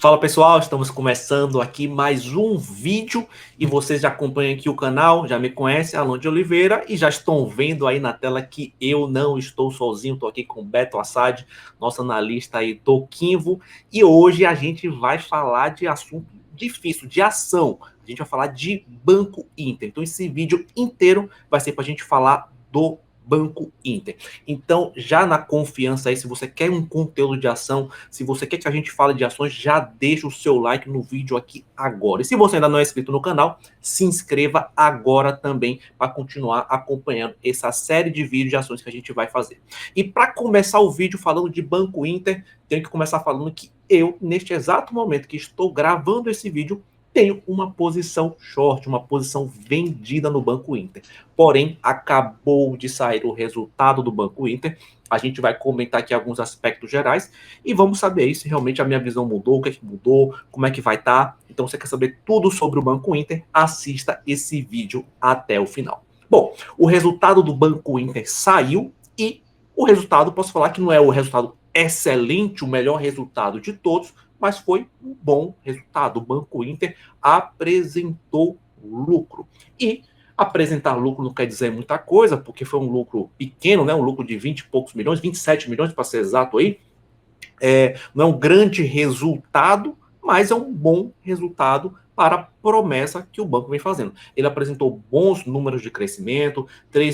Fala pessoal, estamos começando aqui mais um vídeo e vocês já acompanham aqui o canal, já me conhecem, Alon de Oliveira, e já estão vendo aí na tela que eu não estou sozinho, estou aqui com o Beto Assad, nosso analista aí do Quinvo, e hoje a gente vai falar de assunto difícil, de ação, a gente vai falar de Banco Inter. Então esse vídeo inteiro vai ser para a gente falar do Banco Inter. Então, já na confiança aí, se você quer um conteúdo de ação, se você quer que a gente fale de ações, já deixa o seu like no vídeo aqui agora. E se você ainda não é inscrito no canal, se inscreva agora também para continuar acompanhando essa série de vídeos de ações que a gente vai fazer. E para começar o vídeo falando de Banco Inter, tenho que começar falando que eu, neste exato momento que estou gravando esse vídeo, tenho uma posição short, uma posição vendida no Banco Inter. Porém, acabou de sair o resultado do Banco Inter. A gente vai comentar aqui alguns aspectos gerais e vamos saber aí se realmente a minha visão mudou, o que é que mudou, como é que vai estar. Então, se você quer saber tudo sobre o Banco Inter, assista esse vídeo até o final. Bom, o resultado do Banco Inter saiu e o resultado, posso falar que não é o resultado excelente, o melhor resultado de todos, mas foi um bom resultado. O Banco Inter apresentou lucro. E apresentar lucro não quer dizer muita coisa, porque foi um lucro pequeno, né? Um lucro de 20 e poucos milhões, 27 milhões para ser exato aí. Não é um grande resultado, mas é um bom resultado para a promessa que o banco vem fazendo. Ele apresentou bons números de crescimento,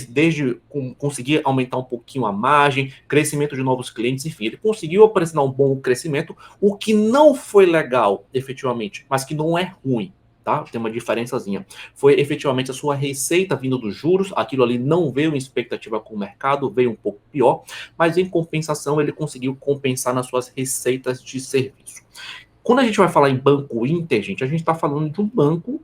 desde conseguir aumentar um pouquinho a margem, crescimento de novos clientes, enfim, ele conseguiu apresentar um bom crescimento, o que não foi legal, efetivamente, mas que não é ruim. Tá? Tem uma diferençazinha. Foi efetivamente a sua receita vindo dos juros, aquilo ali não veio em expectativa com o mercado, veio um pouco pior, mas em compensação ele conseguiu compensar nas suas receitas de serviço. Quando a gente vai falar em Banco Inter, gente, a gente está falando de um banco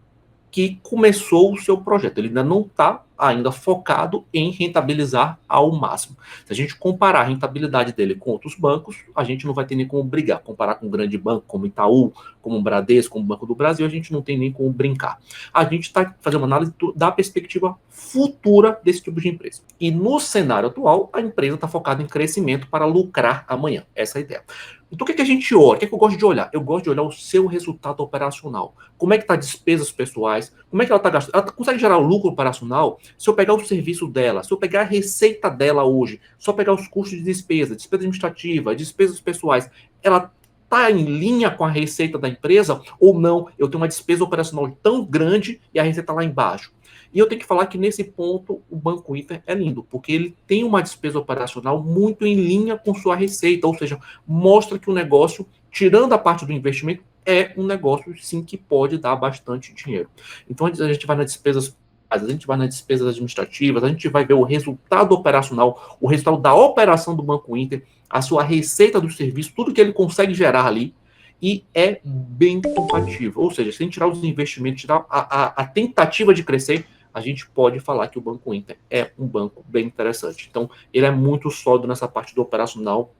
que começou o seu projeto. Ele ainda não está ainda focado em rentabilizar ao máximo. Se a gente comparar a rentabilidade dele com outros bancos, a gente não vai ter nem como brigar. Comparar com um grande banco como Itaú, como o Bradesco, como o Banco do Brasil, a gente não tem nem como brincar. A gente está fazendo uma análise da perspectiva futura desse tipo de empresa. E no cenário atual, a empresa está focada em crescimento para lucrar amanhã. Essa é a ideia. Então, o que a gente olha? O que eu gosto de olhar? Eu gosto de olhar o seu resultado operacional. Como é que está despesas pessoais? Como é que ela está gastando? Ela consegue gerar o lucro operacional? Se eu pegar o serviço dela, se eu pegar a receita dela hoje, só pegar os custos de despesa administrativa, despesas pessoais, ela está em linha com a receita da empresa ou não? Eu tenho uma despesa operacional tão grande e a receita lá embaixo. E eu tenho que falar que nesse ponto o Banco Inter é lindo, porque ele tem uma despesa operacional muito em linha com sua receita, ou seja, mostra que o negócio, tirando a parte do investimento, é um negócio sim que pode dar bastante dinheiro. Então a gente vai nas despesas, a gente vai nas despesas administrativas, a gente vai ver o resultado operacional, o resultado da operação do Banco Inter, a sua receita do serviço, tudo que ele consegue gerar ali, e é bem compatível. Ou seja, se a gente tirar os investimentos, tirar a tentativa de crescer, a gente pode falar que o Banco Inter é um banco bem interessante. Então, ele é muito sólido nessa parte do operacional,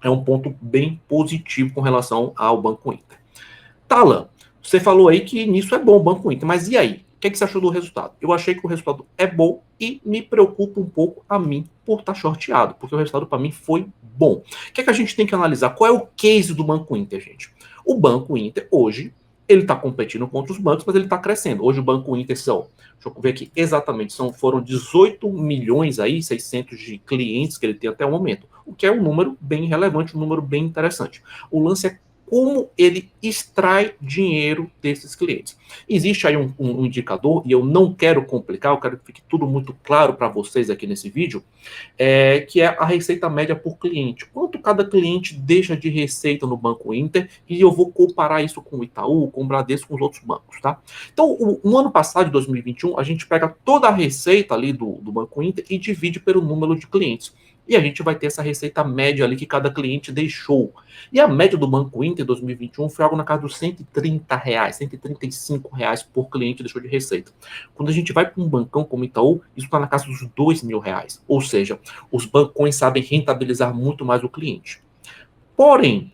é um ponto bem positivo com relação ao Banco Inter. Talan, você falou aí que nisso é bom o Banco Inter, mas e aí? O que você achou do resultado? Eu achei que o resultado é bom e me preocupa um pouco a mim por estar shorteado, porque o resultado para mim foi bom. O que a gente tem que analisar? Qual é o case do Banco Inter, gente? O Banco Inter, hoje, ele está competindo contra os bancos, mas ele está crescendo. Hoje o Banco Inter são, deixa eu ver aqui exatamente, foram 18 milhões aí, 600 de clientes que ele tem até o momento, o que é um número bem relevante, um número bem interessante. O lance é como ele extrai dinheiro desses clientes. Existe aí um indicador, e eu não quero complicar, eu quero que fique tudo muito claro para vocês aqui nesse vídeo, que é a receita média por cliente. Quanto cada cliente deixa de receita no Banco Inter, e eu vou comparar isso com o Itaú, com o Bradesco, com os outros bancos, tá? Então, no ano passado, de 2021, a gente pega toda a receita ali do Banco Inter e divide pelo número de clientes. E a gente vai ter essa receita média ali que cada cliente deixou. E a média do Banco Inter em 2021 foi algo na casa dos R$ 130, R$ 135 por cliente deixou de receita. Quando a gente vai para um bancão como Itaú, isso está na casa dos R$ 2.000. Ou seja, os bancões sabem rentabilizar muito mais o cliente. Porém,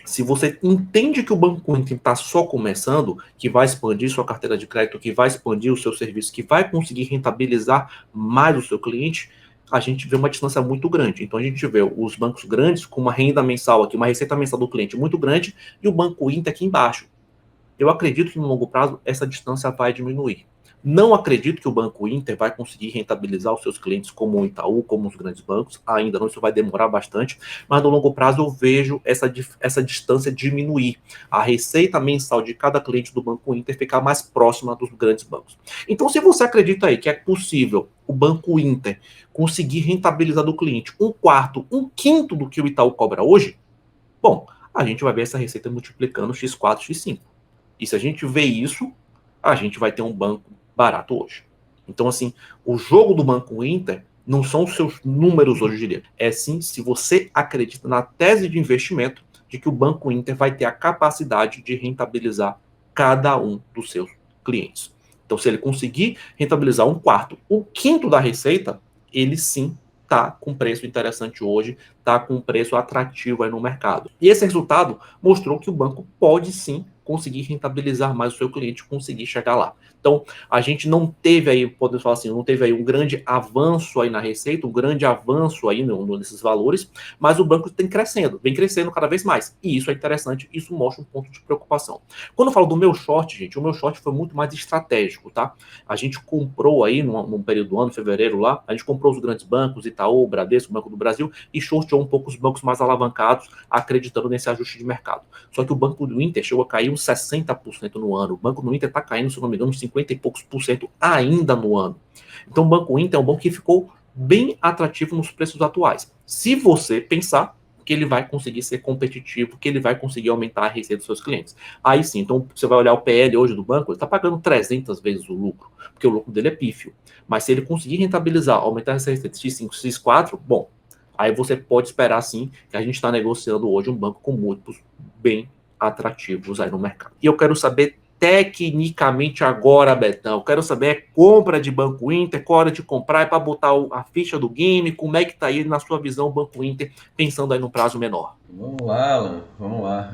se você entende que o Banco Inter está só começando, que vai expandir sua carteira de crédito, que vai expandir o seu serviço, que vai conseguir rentabilizar mais o seu cliente, a gente vê uma distância muito grande. Então a gente vê os bancos grandes com uma renda mensal aqui, uma receita mensal do cliente muito grande, e o Banco Inter aqui embaixo. Eu acredito que no longo prazo essa distância vai diminuir. Não acredito que o Banco Inter vai conseguir rentabilizar os seus clientes como o Itaú, como os grandes bancos. Ainda não, isso vai demorar bastante, mas no longo prazo eu vejo essa distância diminuir. A receita mensal de cada cliente do Banco Inter ficar mais próxima dos grandes bancos. Então, se você acredita aí que é possível o Banco Inter conseguir rentabilizar do cliente um quarto, um quinto do que o Itaú cobra hoje, bom, a gente vai ver essa receita multiplicando x4, x5. E se a gente vê isso, a gente vai ter um banco barato hoje. Então, assim, o jogo do Banco Inter não são os seus números hoje, eu diria. É sim se você acredita na tese de investimento de que o Banco Inter vai ter a capacidade de rentabilizar cada um dos seus clientes. Então, se ele conseguir rentabilizar um quarto, um quinto da receita, ele sim está com preço interessante hoje, está com um preço atrativo aí no mercado. E esse resultado mostrou que o banco pode sim conseguir rentabilizar mais o seu cliente, conseguir chegar lá. Então, a gente não teve aí, podemos falar assim, não teve aí um grande avanço aí na receita, um grande avanço aí nesses valores, mas o banco tem crescendo, vem crescendo cada vez mais. E isso é interessante, isso mostra um ponto de preocupação. Quando eu falo do meu short, gente, o meu short foi muito mais estratégico, tá? A gente comprou aí, num período do ano, fevereiro lá, a gente comprou os grandes bancos, Itaú, Bradesco, Banco do Brasil, e shorteou um pouco os bancos mais alavancados, acreditando nesse ajuste de mercado. Só que o Banco do Inter chegou a cair uns 60% no ano. O Banco do Inter está caindo, se não me engano, uns 50 e poucos por cento ainda no ano. Então o Banco Inter é um banco que ficou bem atrativo nos preços atuais. Se você pensar que ele vai conseguir ser competitivo, que ele vai conseguir aumentar a receita dos seus clientes. Aí sim, então você vai olhar o PL hoje do banco, ele está pagando 300 vezes o lucro, porque o lucro dele é pífio. Mas se ele conseguir rentabilizar, aumentar essa receita x5, x4, bom, aí você pode esperar sim que a gente está negociando hoje um banco com múltiplos bem atrativos aí no mercado. E eu quero saber tecnicamente agora, Betão, eu quero saber é compra de Banco Inter, qual hora de comprar, é para botar a ficha do game, como é que tá aí na sua visão o Banco Inter, pensando aí no prazo menor? Vamos lá, Alan, vamos lá.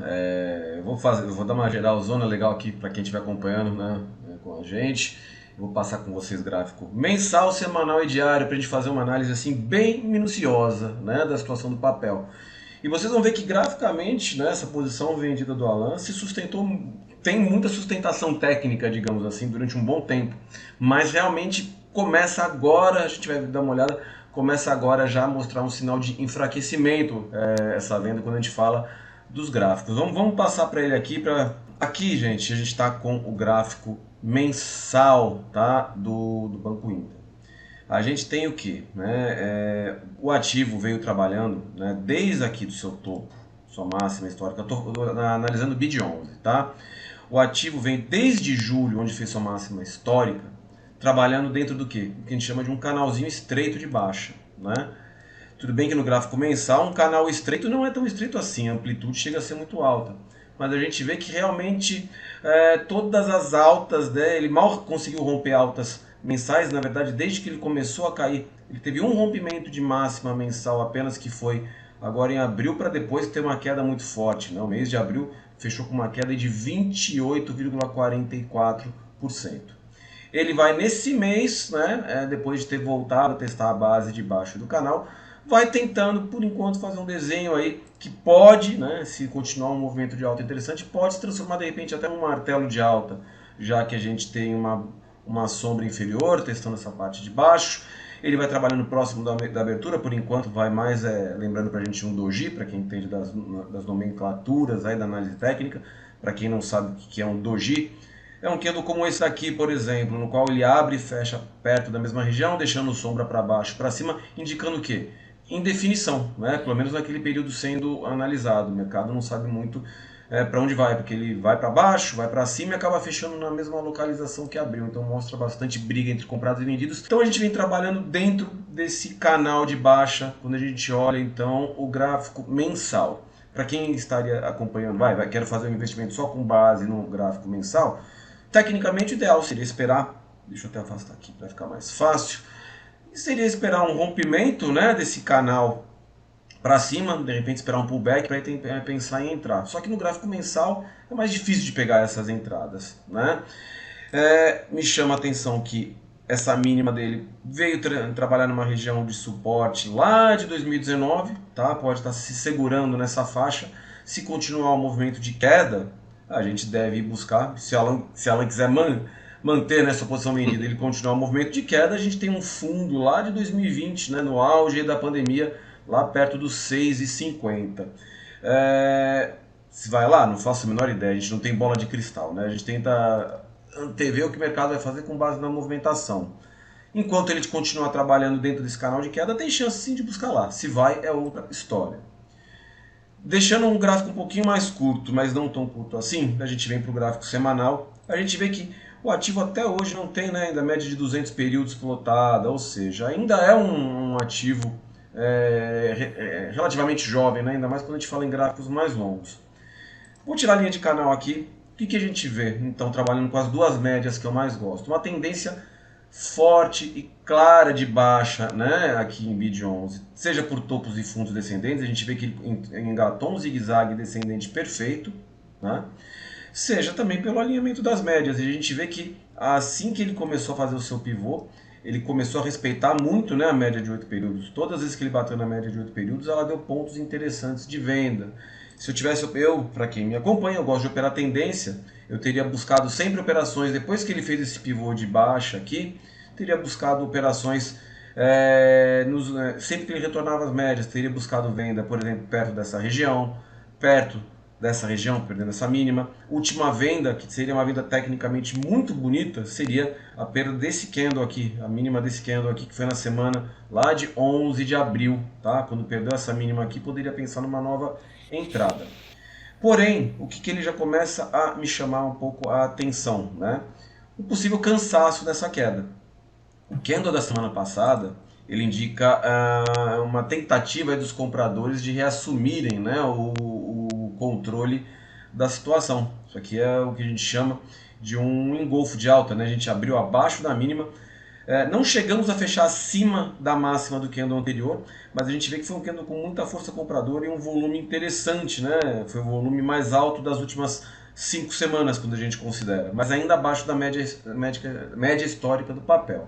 Eu vou dar uma geralzona legal aqui para quem estiver acompanhando, né, com a gente. Eu vou passar com vocês gráfico mensal, semanal e diário para a gente fazer uma análise assim bem minuciosa, né, da situação do papel. E vocês vão ver que graficamente, né, essa posição vendida do Alan se sustentou, tem muita sustentação técnica, digamos assim, durante um bom tempo. Mas realmente começa agora, a gente vai dar uma olhada, começa agora já a mostrar um sinal de enfraquecimento essa venda quando a gente fala dos gráficos. Vamos passar para ele aqui. Aqui, gente, a gente está com o gráfico mensal, tá, do Banco Inter. A gente tem o que? O ativo veio trabalhando, né, desde aqui do seu topo, sua máxima histórica. Eu estou analisando o BID 11, tá? O ativo vem desde julho, onde fez sua máxima histórica, trabalhando dentro do que? O que a gente chama de um canalzinho estreito de baixa, né? Tudo bem que no gráfico mensal um canal estreito não é tão estreito assim, a amplitude chega a ser muito alta. Mas a gente vê que realmente todas as altas, né, ele mal conseguiu romper altas mensais, na verdade, desde que ele começou a cair, ele teve um rompimento de máxima mensal apenas, que foi agora em abril, para depois ter uma queda muito forte. Né? O mês de abril fechou com uma queda de 28,44%. Ele vai nesse mês, né, depois de ter voltado a testar a base de baixo do canal, vai tentando, por enquanto, fazer um desenho aí que pode, né, se continuar um movimento de alta interessante, pode se transformar de repente até num martelo de alta, já que a gente tem uma sombra inferior, testando essa parte de baixo. Ele vai trabalhando próximo da abertura, por enquanto vai mais, lembrando para a gente um doji, para quem entende das nomenclaturas aí da análise técnica, para quem não sabe o que é um doji. É um candle como esse aqui, por exemplo, no qual ele abre e fecha perto da mesma região, deixando sombra para baixo, para cima, indicando o quê? Indefinição, né? Pelo menos naquele período sendo analisado. O mercado não sabe muito para onde vai, porque ele vai para baixo, vai para cima e acaba fechando na mesma localização que abriu. Então mostra bastante briga entre comprados e vendidos. Então a gente vem trabalhando dentro desse canal de baixa, quando a gente olha então o gráfico mensal. Para quem estaria acompanhando, quero fazer um investimento só com base no gráfico mensal, tecnicamente o ideal seria esperar, deixa eu até afastar aqui para ficar mais fácil, seria esperar um rompimento, né, desse canal para cima, de repente esperar um pullback para pensar em entrar. Só que no gráfico mensal é mais difícil de pegar essas entradas, né? Me chama a atenção que essa mínima dele veio trabalhar numa região de suporte lá de 2019, tá? Pode estar se segurando nessa faixa. Se continuar o movimento de queda, a gente deve buscar, se ela quiser manter nessa posição vendida, ele continuar o movimento de queda, a gente tem um fundo lá de 2020, né, no auge da pandemia, lá perto dos 6,50. Se vai lá, não faço a menor ideia, a gente não tem bola de cristal, né? A gente tenta antever o que o mercado vai fazer com base na movimentação. Enquanto ele continuar trabalhando dentro desse canal de queda, tem chance sim de buscar lá. Se vai, é outra história. Deixando um gráfico um pouquinho mais curto, mas não tão curto assim, a gente vem para o gráfico semanal, a gente vê que o ativo até hoje não tem, né, ainda média de 200 períodos plotada, ou seja, ainda é um ativo relativamente jovem, né, ainda mais quando a gente fala em gráficos mais longos. Vou tirar a linha de canal aqui. O que a gente vê, então, trabalhando com as duas médias que eu mais gosto? Uma tendência forte e clara de baixa, né, aqui em BID 11, seja por topos e fundos descendentes, a gente vê que ele engatou um zigue-zague descendente perfeito, né, seja também pelo alinhamento das médias. E a gente vê que assim que ele começou a fazer o seu pivô, ele começou a respeitar muito, né, a média de 8 períodos. Todas as vezes que ele bateu na média de 8 períodos, ela deu pontos interessantes de venda. Se eu tivesse, para quem me acompanha, eu gosto de operar tendência, eu teria buscado sempre operações, depois que ele fez esse pivô de baixa aqui, teria buscado operações sempre que ele retornava às médias, teria buscado venda, por exemplo, perto dessa região, perdendo essa mínima. Última venda, que seria uma venda tecnicamente muito bonita, seria a perda desse candle aqui, a mínima desse candle aqui, que foi na semana lá de 11 de abril, tá? Quando perdeu essa mínima aqui, poderia pensar numa nova entrada. Porém, o que ele já começa a me chamar um pouco a atenção, né? O possível cansaço dessa queda. O candle da semana passada, ele indica uma tentativa dos compradores de reassumirem, né, o controle da situação. Isso aqui é o que a gente chama de um engolfo de alta, né? A gente abriu abaixo da mínima, não chegamos a fechar acima da máxima do candle anterior, mas a gente vê que foi um candle com muita força compradora e um volume interessante, né? Foi o volume mais alto das últimas 5 semanas, quando a gente considera, mas ainda abaixo da média histórica do papel.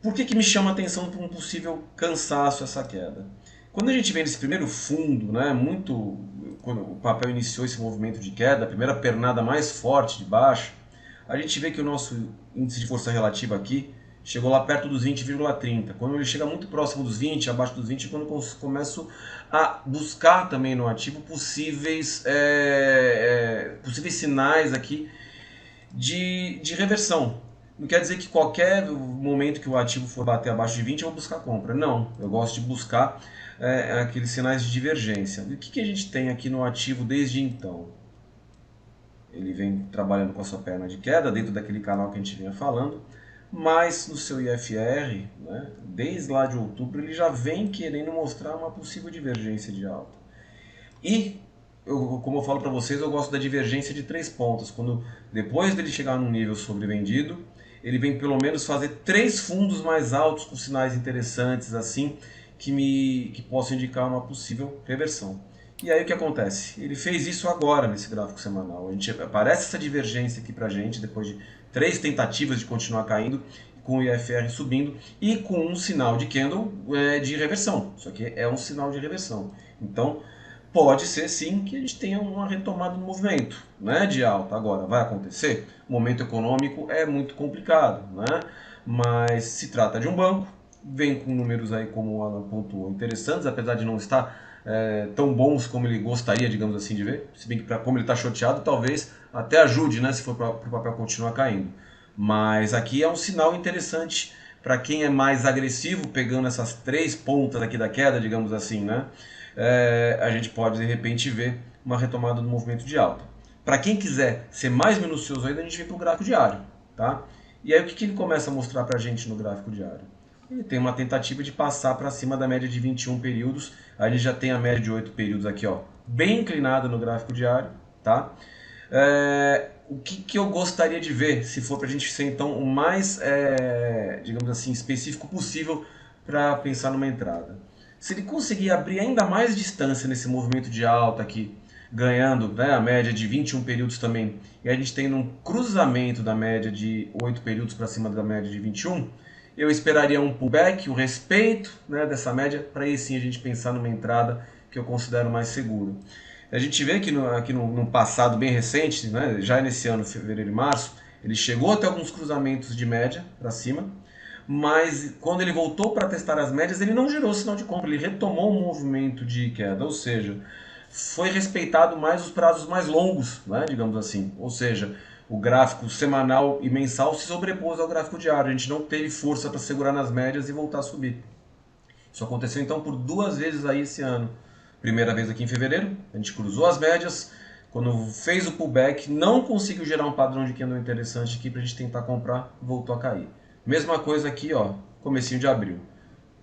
Por que me chama a atenção para um possível cansaço essa queda? Quando a gente vê nesse primeiro fundo, né, quando o papel iniciou esse movimento de queda, a primeira pernada mais forte de baixo, a gente vê que o nosso índice de força relativa aqui chegou lá perto dos 20,30. Quando ele chega muito próximo dos 20, abaixo dos 20, quando eu começo a buscar também no ativo possíveis sinais aqui de reversão. Não quer dizer que qualquer momento que o ativo for bater abaixo de 20 eu vou buscar compra. Não, eu gosto de buscar aqueles sinais de divergência. E o que a gente tem aqui no ativo desde então? Ele vem trabalhando com a sua perna de queda dentro daquele canal que a gente vinha falando, mas no seu IFR, né, desde lá de outubro, ele já vem querendo mostrar uma possível divergência de alta. E, como eu falo para vocês, eu gosto da divergência de 3 pontos. Quando depois dele chegar num nível sobrevendido, ele vem pelo menos fazer 3 fundos mais altos com sinais interessantes assim, que possam indicar uma possível reversão. E aí o que acontece? Ele fez isso agora nesse gráfico semanal. Aparece essa divergência aqui pra gente, depois de 3 tentativas de continuar caindo, com o IFR subindo e com um sinal de candle de reversão. Isso aqui é um sinal de reversão. Então, pode ser sim que a gente tenha uma retomada no movimento, né, de alta. Agora, vai acontecer? O momento econômico é muito complicado, né? Mas se trata de um banco, vem com números aí, como o Alan pontuou, interessantes, apesar de não estar tão bons como ele gostaria, digamos assim, de ver. Se bem que, como ele está shorteado, talvez até ajude, né, se for para o papel continuar caindo. Mas aqui é um sinal interessante para quem é mais agressivo, pegando essas 3 pontas aqui da queda, digamos assim, né? A gente pode de repente ver uma retomada do movimento de alta. Para quem quiser ser mais minucioso ainda, a gente vem para o gráfico diário, tá? E aí o que ele começa a mostrar para a gente no gráfico diário? Ele tem uma tentativa de passar para cima da média de 21 períodos. Aí a gente já tem a média de 8 períodos aqui, ó, bem inclinada no gráfico diário, tá? O que eu gostaria de ver, se for para a gente ser então o mais, digamos assim, específico possível para pensar numa entrada. Se ele conseguir abrir ainda mais distância nesse movimento de alta aqui, ganhando, né, a média de 21 períodos também, e a gente tem um cruzamento da média de 8 períodos para cima da média de 21, eu esperaria um pullback, o respeito, né, dessa média, para aí sim a gente pensar numa entrada que eu considero mais seguro. A gente vê que no passado bem recente, né, já nesse ano, fevereiro e março, ele chegou até alguns cruzamentos de média para cima, mas quando ele voltou para testar as médias, ele não gerou sinal de compra, ele retomou um movimento de queda, ou seja, foi respeitado mais os prazos mais longos, né, digamos assim, ou seja, o gráfico semanal e mensal se sobrepôs ao gráfico diário, a gente não teve força para segurar nas médias e voltar a subir. Isso aconteceu então por 2 vezes aí esse ano. Primeira vez aqui em fevereiro, a gente cruzou as médias, quando fez o pullback, não conseguiu gerar um padrão de candle interessante aqui para a gente tentar comprar, voltou a cair. Mesma coisa aqui, ó, comecinho de abril.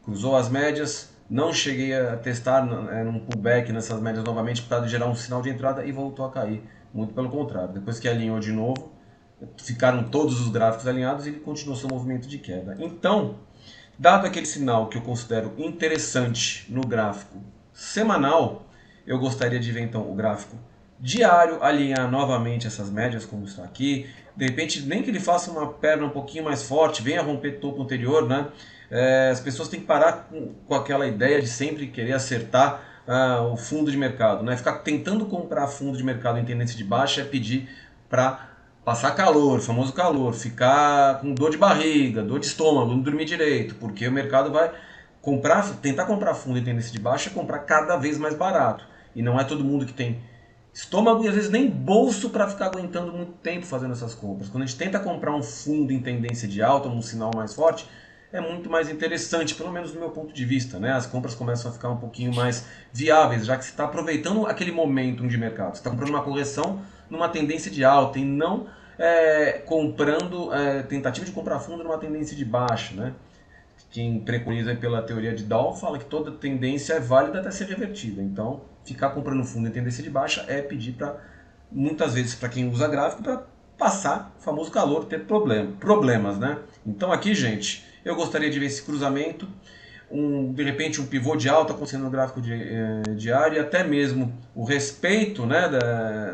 Cruzou as médias, não cheguei a testar num pullback nessas médias novamente para gerar um sinal de entrada e voltou a cair. Muito pelo contrário, depois que alinhou de novo, ficaram todos os gráficos alinhados e ele continuou seu movimento de queda. Então, dado aquele sinal que eu considero interessante no gráfico semanal, eu gostaria de ver então o gráfico diário alinhar novamente essas médias como está aqui. De repente, nem que ele faça uma perna um pouquinho mais forte, venha romper topo anterior, né? As pessoas têm que parar com aquela ideia de sempre querer acertar o fundo de mercado, né? Ficar tentando comprar fundo de mercado em tendência de baixa é pedir para passar calor, famoso calor, ficar com dor de barriga, dor de estômago, não dormir direito, porque o mercado vai tentar comprar fundo em tendência de baixa é comprar cada vez mais barato. E não é todo mundo que tem estômago e às vezes nem bolso para ficar aguentando muito tempo fazendo essas compras. Quando a gente tenta comprar um fundo em tendência de alta, um sinal mais forte, é muito mais interessante, pelo menos do meu ponto de vista, né? As compras começam a ficar um pouquinho mais viáveis, já que você está aproveitando aquele momento de mercado. Você está comprando uma correção numa tendência de alta e não comprando tentativa de comprar fundo numa tendência de baixa, né? Quem preconiza pela teoria de Dow fala que toda tendência é válida até ser revertida. Então, ficar comprando fundo em tendência de baixa é pedir para, muitas vezes, para quem usa gráfico, para passar o famoso calor, ter problemas, né? Então aqui, gente, eu gostaria de ver esse cruzamento, de repente um pivô de alta acontecendo no gráfico diário e até mesmo o respeito, né,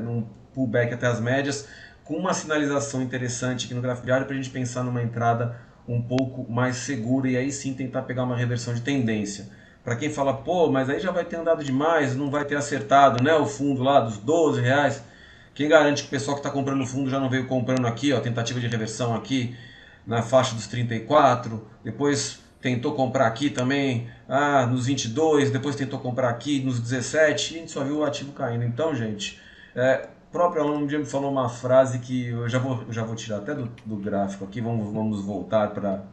num pullback até as médias, com uma sinalização interessante aqui no gráfico diário para a gente pensar numa entrada um pouco mais segura e aí sim tentar pegar uma reversão de tendência. Para quem fala, pô, mas aí já vai ter andado demais, não vai ter acertado, né, o fundo lá dos R$ 12. Quem garante que o pessoal que está comprando fundo já não veio comprando aqui, ó, tentativa de reversão aqui na faixa dos 34, depois tentou comprar aqui também nos 22, depois tentou comprar aqui nos 17 e a gente só viu o ativo caindo. Então, gente, o próprio aluno um dia me falou uma frase que eu já vou tirar até do gráfico aqui, vamos voltar para...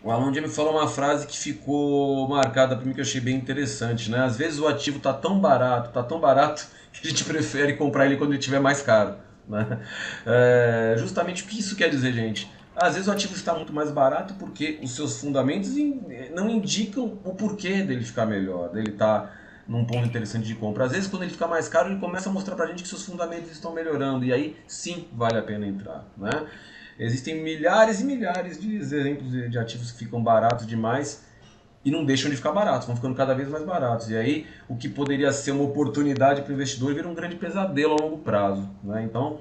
O aluno um dia me falou uma frase que ficou marcada para mim, que eu achei bem interessante, né? Às vezes o ativo está tão barato, que a gente prefere comprar ele quando ele estiver mais caro, né? Justamente o que isso quer dizer, gente? Às vezes o ativo está muito mais barato porque os seus fundamentos não indicam o porquê dele ficar melhor, dele estar num ponto interessante de compra. Às vezes, quando ele fica mais caro, ele começa a mostrar pra gente que seus fundamentos estão melhorando, e aí sim vale a pena entrar, né? Existem milhares e milhares de exemplos de ativos que ficam baratos demais e não deixam de ficar baratos, vão ficando cada vez mais baratos. E aí, o que poderia ser uma oportunidade para o investidor vira um grande pesadelo a longo prazo, né? Então,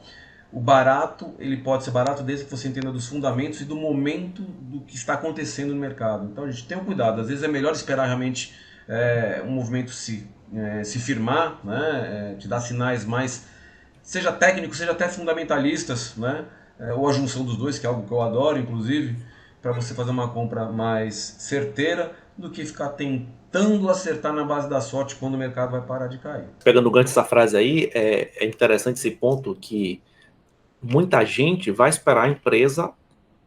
o barato, ele pode ser barato desde que você entenda dos fundamentos e do momento do que está acontecendo no mercado. Então, a gente tem um cuidado. Às vezes é melhor esperar realmente um movimento se firmar, né? Te dar sinais mais, seja técnicos, seja até fundamentalistas, né? Ou a junção dos dois, que é algo que eu adoro, inclusive, para você fazer uma compra mais certeira do que ficar tentando acertar na base da sorte quando o mercado vai parar de cair. Pegando o gancho dessa frase aí, é interessante esse ponto que muita gente vai esperar a empresa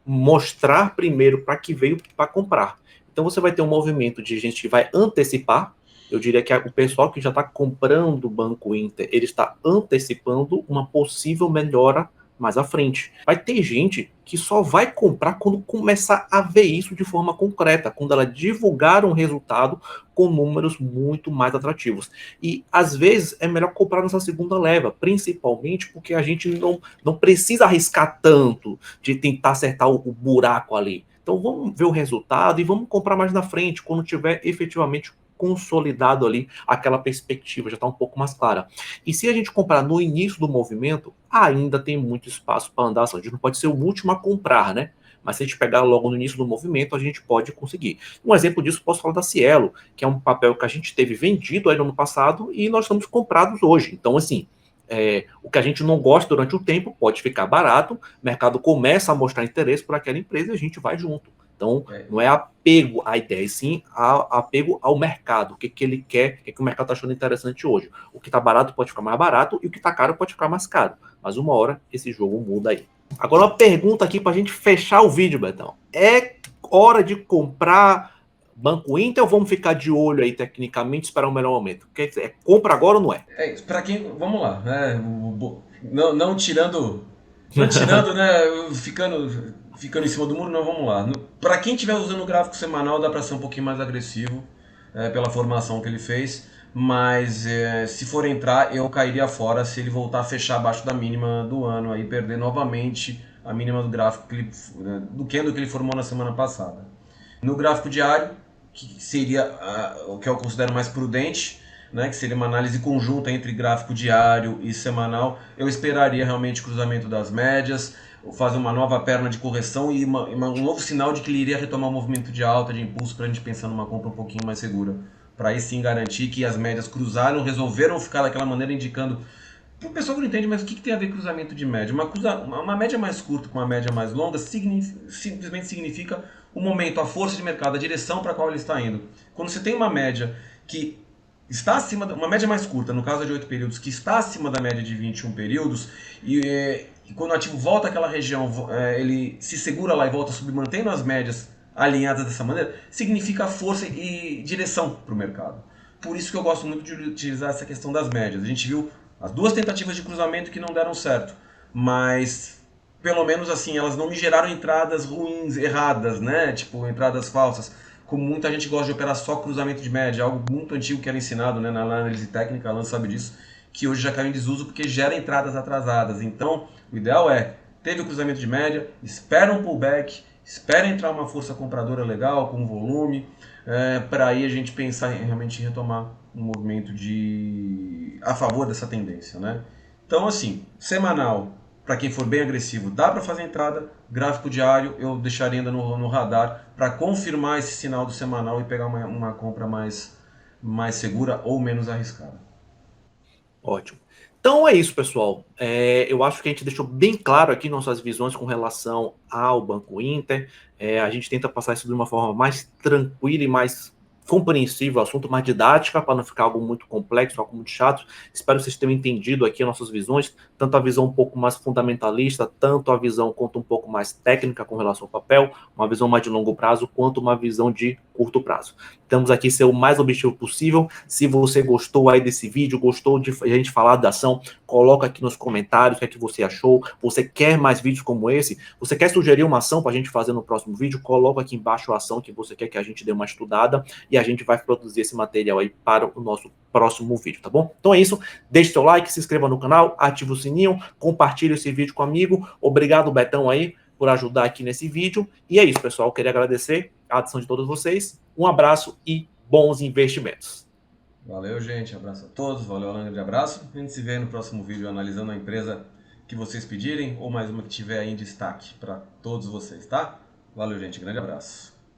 mostrar primeiro para que veio para comprar. Então você vai ter um movimento de gente que vai antecipar. Eu diria que o pessoal que já está comprando o Banco Inter, ele está antecipando uma possível melhora mais à frente. Vai ter gente que só vai comprar quando começar a ver isso de forma concreta, quando ela divulgar um resultado com números muito mais atrativos. E, às vezes, é melhor comprar nessa segunda leva, principalmente porque a gente não precisa arriscar tanto de tentar acertar o buraco ali. Então, vamos ver o resultado e vamos comprar mais na frente, quando tiver efetivamente consolidado ali aquela perspectiva, já está um pouco mais clara. E se a gente comprar no início do movimento, ainda tem muito espaço para andar, a gente não pode ser o último a comprar, né? Mas se a gente pegar logo no início do movimento, a gente pode conseguir. Um exemplo disso, posso falar da Cielo, que é um papel que a gente teve vendido aí no ano passado e nós estamos comprados hoje. Então, assim, o que a gente não gosta durante o tempo pode ficar barato, o mercado começa a mostrar interesse por aquela empresa e a gente vai junto. Então, não é apego à ideia, sim apego ao mercado. O que ele quer, o que o mercado está achando interessante hoje. O que está barato pode ficar mais barato e o que está caro pode ficar mais caro. Mas uma hora esse jogo muda aí. Agora uma pergunta aqui para a gente fechar o vídeo, Betão. É hora de comprar Banco Inter ou vamos ficar de olho aí tecnicamente esperar um melhor momento? Quer dizer, compra agora ou não é? Para quem, vamos lá, não tirando, não tirando, né, ficando em cima do muro, não, vamos lá. Para quem estiver usando o gráfico semanal, dá para ser um pouquinho mais agressivo pela formação que ele fez, mas se for entrar, eu cairia fora se ele voltar a fechar abaixo da mínima do ano, aí perder novamente a mínima do gráfico do candle que ele formou na semana passada. No gráfico diário, que seria o que eu considero mais prudente, né, que seria uma análise conjunta entre gráfico diário e semanal, eu esperaria realmente cruzamento das médias, fazer uma nova perna de correção e um novo sinal de que ele iria retomar um movimento de alta, de impulso, para a gente pensar numa compra um pouquinho mais segura. Para aí sim garantir que as médias cruzaram, resolveram ficar daquela maneira, indicando. Para o pessoal que não entende, mas o que tem a ver cruzamento de média? Uma média mais curta com uma média mais longa simplesmente significa o momento, a força de mercado, a direção para a qual ele está indo. Quando você tem uma média que está acima, uma média mais curta, no caso de 8 períodos, que está acima da média de 21 períodos, e quando o ativo volta àquela região, ele se segura lá e volta a subir, mantendo as médias alinhadas dessa maneira, significa força e direção para o mercado. Por isso que eu gosto muito de utilizar essa questão das médias. A gente viu as duas tentativas de cruzamento que não deram certo, mas pelo menos assim, elas não me geraram entradas ruins, erradas, né? Tipo, entradas falsas. Como muita gente gosta de operar só cruzamento de média, algo muito antigo que era ensinado, né, na análise técnica, a Alan sabe disso, que hoje já caiu em desuso porque gera entradas atrasadas. Então, o ideal teve o cruzamento de média, espera um pullback, espera entrar uma força compradora legal, com volume, para aí a gente pensar realmente em retomar um movimento a favor dessa tendência, né? Então, assim, semanal, para quem for bem agressivo, dá para fazer entrada. Gráfico diário eu deixaria ainda no radar para confirmar esse sinal do semanal e pegar uma compra mais segura ou menos arriscada. Ótimo. Então é isso, pessoal. Eu acho que a gente deixou bem claro aqui nossas visões com relação ao Banco Inter. A gente tenta passar isso de uma forma mais tranquila e mais compreensível, assunto mais didática, para não ficar algo muito complexo, algo muito chato. Espero que vocês tenham entendido aqui as nossas visões, tanto a visão um pouco mais fundamentalista, tanto a visão quanto um pouco mais técnica com relação ao papel, uma visão mais de longo prazo, quanto uma visão de curto prazo. Estamos aqui ser o mais objetivo possível. Se você gostou aí desse vídeo, gostou de a gente falar da ação, coloca aqui nos comentários o que é que você achou. Você quer mais vídeos como esse? Você quer sugerir uma ação para a gente fazer no próximo vídeo? Coloca aqui embaixo a ação que você quer que a gente dê uma estudada e a gente vai produzir esse material aí para o nosso próximo vídeo, tá bom? Então é isso. Deixe seu like, se inscreva no canal, ative o sininho, compartilhe esse vídeo com um amigo. Obrigado, Betão, aí, por ajudar aqui nesse vídeo. E é isso, pessoal. Eu queria agradecer a atenção de todos vocês. Um abraço e bons investimentos. Valeu, gente. Abraço a todos. Valeu, Alan. Grande abraço. A gente se vê no próximo vídeo analisando a empresa que vocês pedirem ou mais uma que tiver aí em destaque para todos vocês, tá? Valeu, gente. Grande abraço.